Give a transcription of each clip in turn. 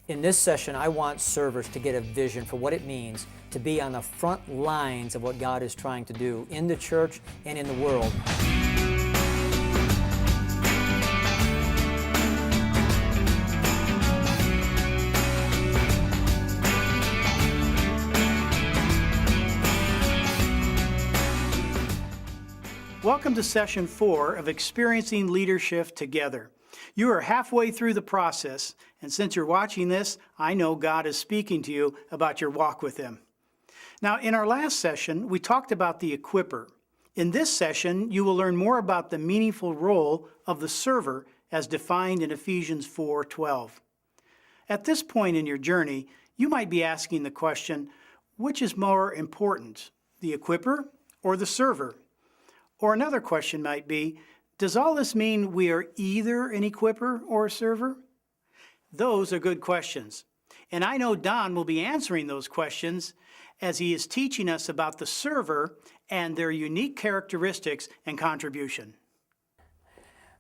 In this session, I want servers to get a vision for what it means to be on the front lines of what God is trying to do in the church and in the world. Welcome to Session 4 of Experiencing LeaderShift Together. You are halfway through the process, and since you're watching this, I know God is speaking to you about your walk with Him. Now, in our last session, we talked about the equipper. In this session, you will learn more about the meaningful role of the server as defined in Ephesians 4:12. At this point in your journey, you might be asking the question, which is more important, the equipper or the server? Or another question might be, does all this mean we are either an equipper or a server? Those are good questions. And I know Don will be answering those questions as he is teaching us about the server and their unique characteristics and contribution.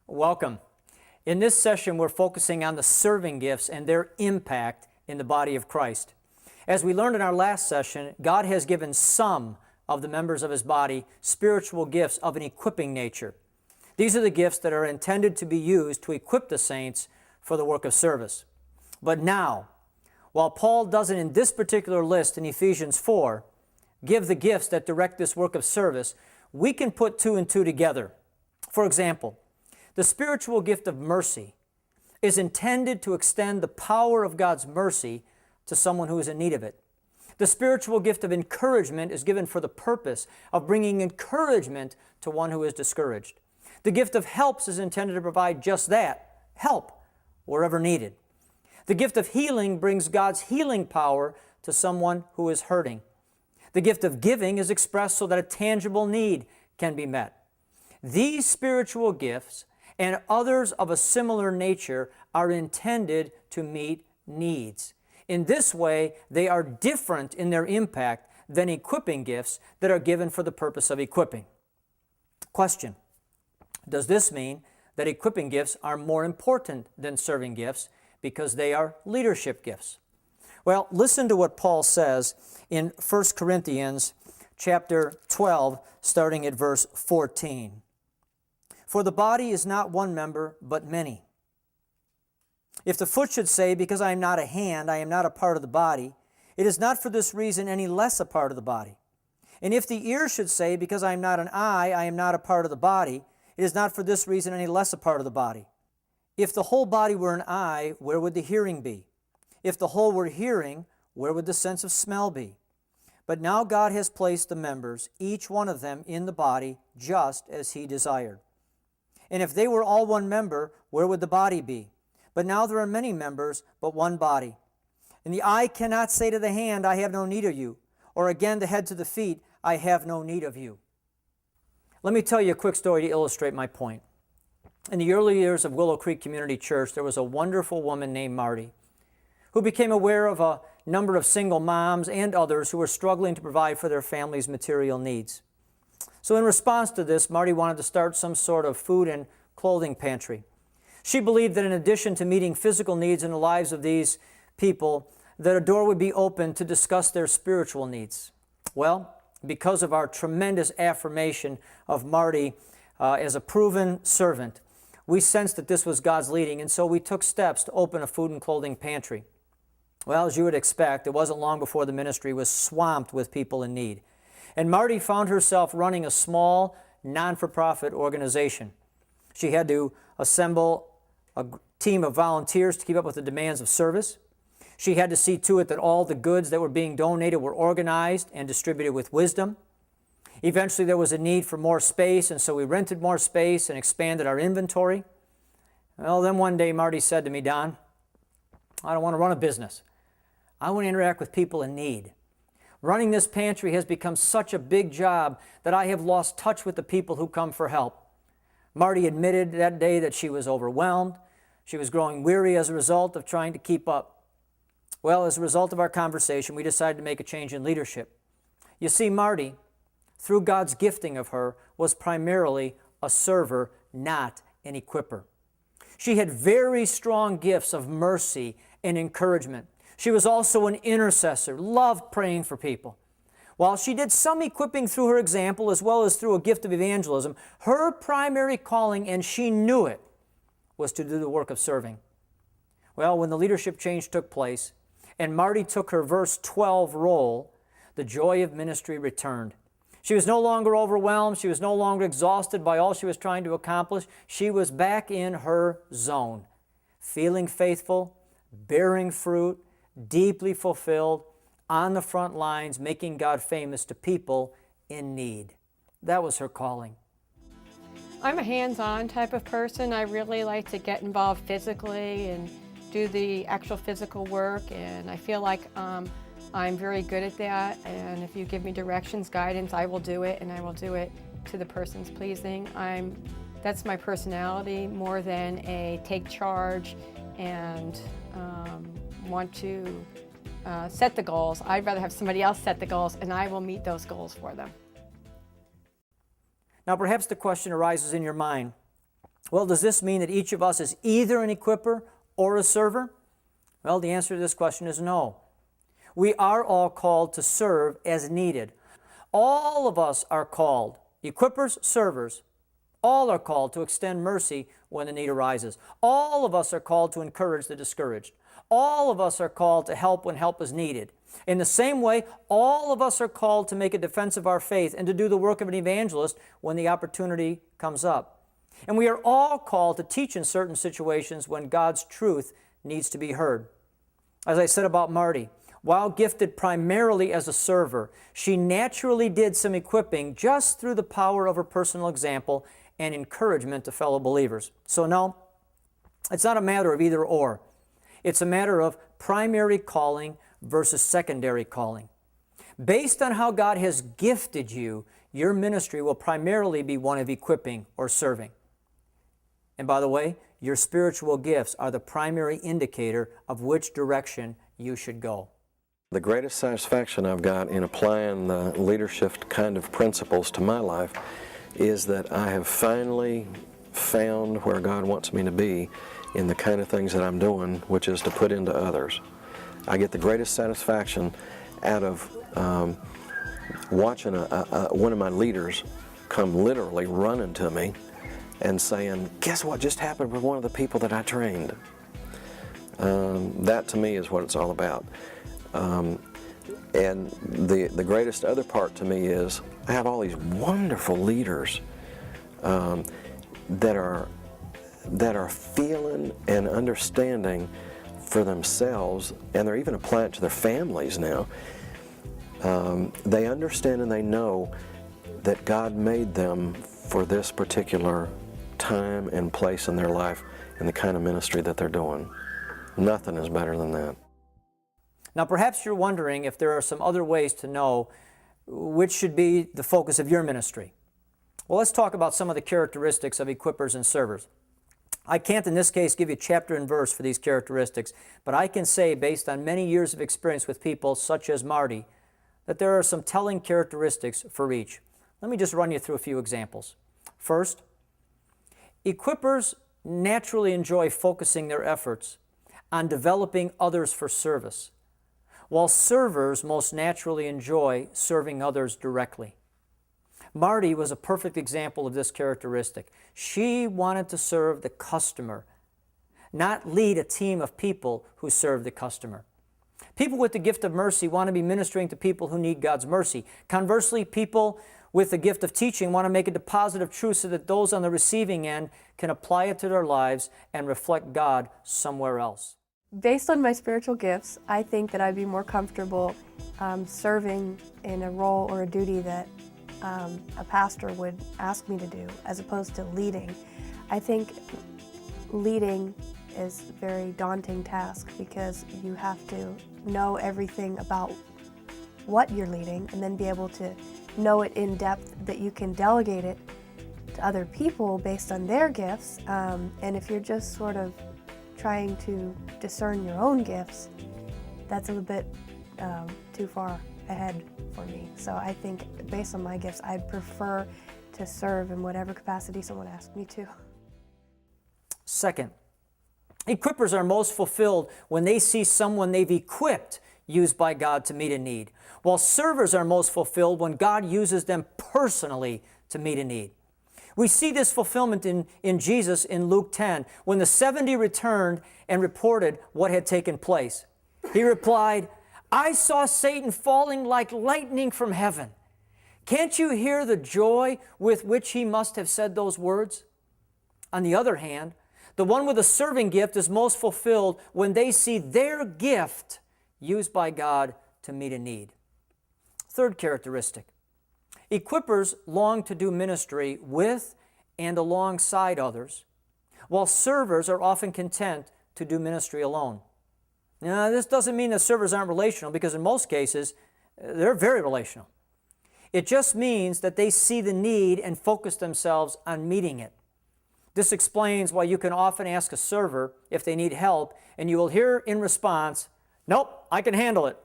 Welcome. In this session, we're focusing on the serving gifts and their impact in the body of Christ. As we learned in our last session, God has given some of the members of His body spiritual gifts of an equipping nature. These are the gifts that are intended to be used to equip the saints for the work of service. But now, while Paul doesn't in this particular list in Ephesians 4 give the gifts that direct this work of service, we can put two and two together. For example, the spiritual gift of mercy is intended to extend the power of God's mercy to someone who is in need of it. The spiritual gift of encouragement is given for the purpose of bringing encouragement to one who is discouraged. The gift of helps is intended to provide just that, help, wherever needed. The gift of healing brings God's healing power to someone who is hurting. The gift of giving is expressed so that a tangible need can be met. These spiritual gifts and others of a similar nature are intended to meet needs. In this way, they are different in their impact than equipping gifts that are given for the purpose of equipping. Question: does this mean that equipping gifts are more important than serving gifts because they are leadership gifts? Well, listen to what Paul says in 1 Corinthians chapter 12, starting at verse 14. For the body is not one member, but many. If the foot should say, because I am not a hand, I am not a part of the body, it is not for this reason any less a part of the body. And if the ear should say, because I am not an eye, I am not a part of the body, it is not for this reason any less a part of the body. If the whole body were an eye, where would the hearing be? If the whole were hearing, where would the sense of smell be? But now God has placed the members, each one of them, in the body, just as He desired. And if they were all one member, where would the body be? But now there are many members, but one body. And the eye cannot say to the hand, I have no need of you, or again the head to the feet, I have no need of you. Let me tell you a quick story to illustrate my point. In the early years of Willow Creek Community Church, there was a wonderful woman named Marty who became aware of a number of single moms and others who were struggling to provide for their family's material needs. So in response to this, Marty wanted to start some sort of food and clothing pantry. She believed that in addition to meeting physical needs in the lives of these people, that a door would be open to discuss their spiritual needs. Well, because of our tremendous affirmation of Marty as a proven servant, we sensed that this was God's leading, and so we took steps to open a food and clothing pantry. Well, as you would expect, it wasn't long before the ministry was swamped with people in need. And Marty found herself running a small, non-for-profit organization. She had to assemble a team of volunteers to keep up with the demands of service. She had to see to it that all the goods that were being donated were organized and distributed with wisdom. Eventually there was a need for more space, and so we rented more space and expanded our inventory. Well, then one day Marty said to me, Don, I don't want to run a business. I want to interact with people in need. Running this pantry has become such a big job that I have lost touch with the people who come for help. Marty admitted that day that she was overwhelmed. She was growing weary as a result of trying to keep up. Well, as a result of our conversation, we decided to make a change in leadership. You see, Marty, through God's gifting of her, was primarily a server, not an equipper. She had very strong gifts of mercy and encouragement. She was also an intercessor, loved praying for people. While she did some equipping through her example as well as through a gift of evangelism, her primary calling, and she knew it, was to do the work of serving. Well, when the leadership change took place and Marty took her verse 12 role, the joy of ministry returned. She was no longer overwhelmed. She was no longer exhausted by all she was trying to accomplish. She was back in her zone, feeling faithful, bearing fruit, deeply fulfilled, on the front lines, making God famous to people in need. That was her calling. I'm a hands-on type of person. I really like to get involved physically and do the actual physical work, and I feel like I'm very good at that, and if you give me directions, guidance, I will do it, and I will do it to the person's pleasing. That's my personality more than a take charge and want to set the goals. I'd rather have somebody else set the goals, and I will meet those goals for them. Now, perhaps the question arises in your mind, well, does this mean that each of us is either an equipper or a server? Well, the answer to this question is no. We are all called to serve as needed. All of us are called, equippers, servers, all are called to extend mercy when the need arises. All of us are called to encourage the discouraged. All of us are called to help when help is needed. In the same way, all of us are called to make a defense of our faith and to do the work of an evangelist when the opportunity comes up. And we are all called to teach in certain situations when God's truth needs to be heard. As I said about Marty, while gifted primarily as a server, she naturally did some equipping just through the power of her personal example and encouragement to fellow believers. So no, it's not a matter of either or. It's a matter of primary calling versus secondary calling. Based on how God has gifted you, your ministry will primarily be one of equipping or serving. And by the way, your spiritual gifts are the primary indicator of which direction you should go. The greatest satisfaction I've got in applying the LeaderShift kind of principles to my life is that I have finally found where God wants me to be in the kind of things that I'm doing, which is to put into others. I get the greatest satisfaction out of watching one of my leaders come literally running to me and saying, guess what just happened with one of the people that I trained? That to me is what it's all about. And the greatest other part to me is I have all these wonderful leaders that are feeling and understanding for themselves, and they're even applying it to their families now. They understand and they know that God made them for this particular time and place in their life and the kind of ministry that they're doing. Nothing is better than that. Now, perhaps you're wondering if there are some other ways to know which should be the focus of your ministry. Well, let's talk about some of the characteristics of equippers and servers. I can't, in this case, give you chapter and verse for these characteristics, but I can say, based on many years of experience with people such as Marty, that there are some telling characteristics for each. Let me just run you through a few examples. First, equippers naturally enjoy focusing their efforts on developing others for service, while servers most naturally enjoy serving others directly. Marty was a perfect example of this characteristic. She wanted to serve the customer, not lead a team of people who serve the customer. People with the gift of mercy want to be ministering to people who need God's mercy. Conversely, people with the gift of teaching want to make a deposit of truth so that those on the receiving end can apply it to their lives and reflect God somewhere else. Based on my spiritual gifts, I think that I'd be more comfortable serving in a role or a duty that a pastor would ask me to do, as opposed to leading. I think leading is a very daunting task because you have to know everything about what you're leading and then be able to know it in depth that you can delegate it to other people based on their gifts. And if you're just sort of trying to discern your own gifts, that's a little bit too far ahead for me. So I think based on my gifts, I'd prefer to serve in whatever capacity someone asks me to. Second, Equippers are most fulfilled when they see someone they've equipped used by God to meet a need, while servers are most fulfilled when God uses them personally to meet a need. We see this fulfillment in Jesus in Luke 10, when the 70 returned and reported what had taken place. He replied, "I saw Satan falling like lightning from heaven." Can't you hear the joy with which he must have said those words? On the other hand, the one with a serving gift is most fulfilled when they see their gift used by God to meet a need. Third characteristic, equippers long to do ministry with and alongside others, while servers are often content to do ministry alone. Now, this doesn't mean that servers aren't relational, because in most cases, they're very relational. It just means that they see the need and focus themselves on meeting it. This explains why you can often ask a server if they need help, and you will hear in response, "Nope, I can handle it."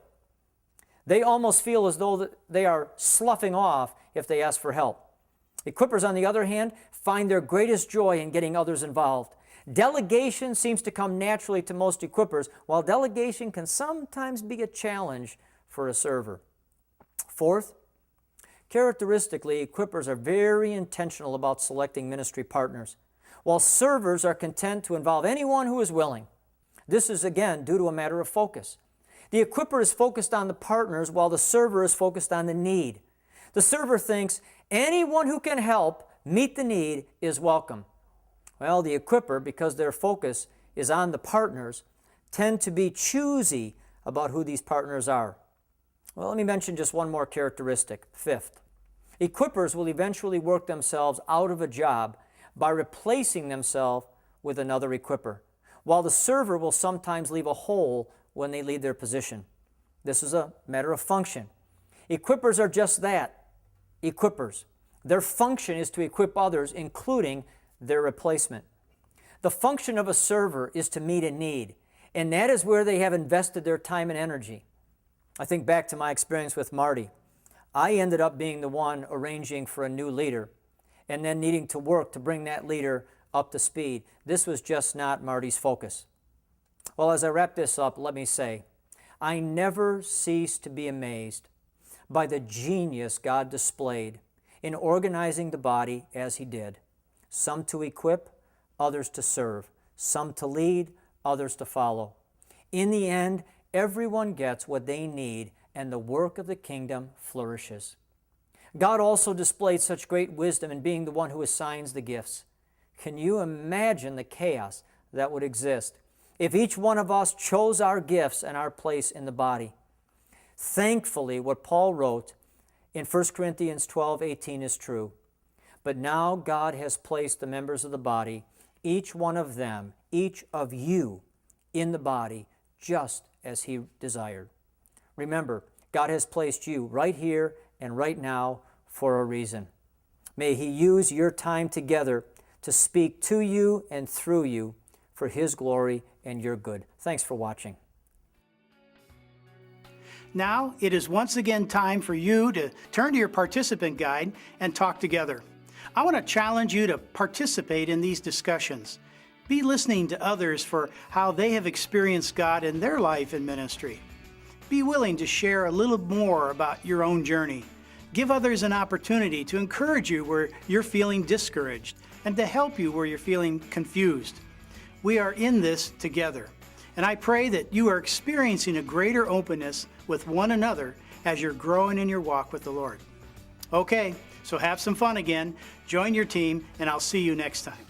They almost feel as though they are sloughing off if they ask for help. Equippers, on the other hand, find their greatest joy in getting others involved. Delegation seems to come naturally to most equippers, while delegation can sometimes be a challenge for a server. Fourth, characteristically, equippers are very intentional about selecting ministry partners, while servers are content to involve anyone who is willing. This is, again, due to a matter of focus. The equipper is focused on the partners, while the server is focused on the need. The server thinks anyone who can help meet the need is welcome. Well, the equipper, because their focus is on the partners, tend to be choosy about who these partners are. Well, let me mention just one more characteristic. Fifth, equippers will eventually work themselves out of a job by replacing themselves with another equipper, while the server will sometimes leave a hole when they leave their position. This is a matter of function. Equippers are just that, equippers. Their function is to equip others, including their replacement. The function of a server is to meet a need, and that is where they have invested their time and energy. I think back to my experience with Marty. I ended up being the one arranging for a new leader and then needing to work to bring that leader up to speed. This was just not Marty's focus. Well, as I wrap this up, let me say, I never cease to be amazed by the genius God displayed in organizing the body as He did. Some to equip, others to serve. Some to lead, others to follow. In the end, everyone gets what they need, and the work of the kingdom flourishes. God also displayed such great wisdom in being the one who assigns the gifts. Can you imagine the chaos that would exist if each one of us chose our gifts and our place in the body? Thankfully, what Paul wrote in 1 Corinthians 12:18 is true. But now God has placed the members of the body, each one of them, each of you, in the body, just as He desired. Remember, God has placed you right here and right now for a reason. May He use your time together to speak to you and through you for His glory and your good. Thanks for watching. Now it is once again time for you to turn to your participant guide and talk together. I want to challenge you to participate in these discussions. Be listening to others for how they have experienced God in their life and ministry. Be willing to share a little more about your own journey. Give others an opportunity to encourage you where you're feeling discouraged and to help you where you're feeling confused. We are in this together, and I pray that you are experiencing a greater openness with one another as you're growing in your walk with the Lord. Okay, so have some fun again, join your team, and I'll see you next time.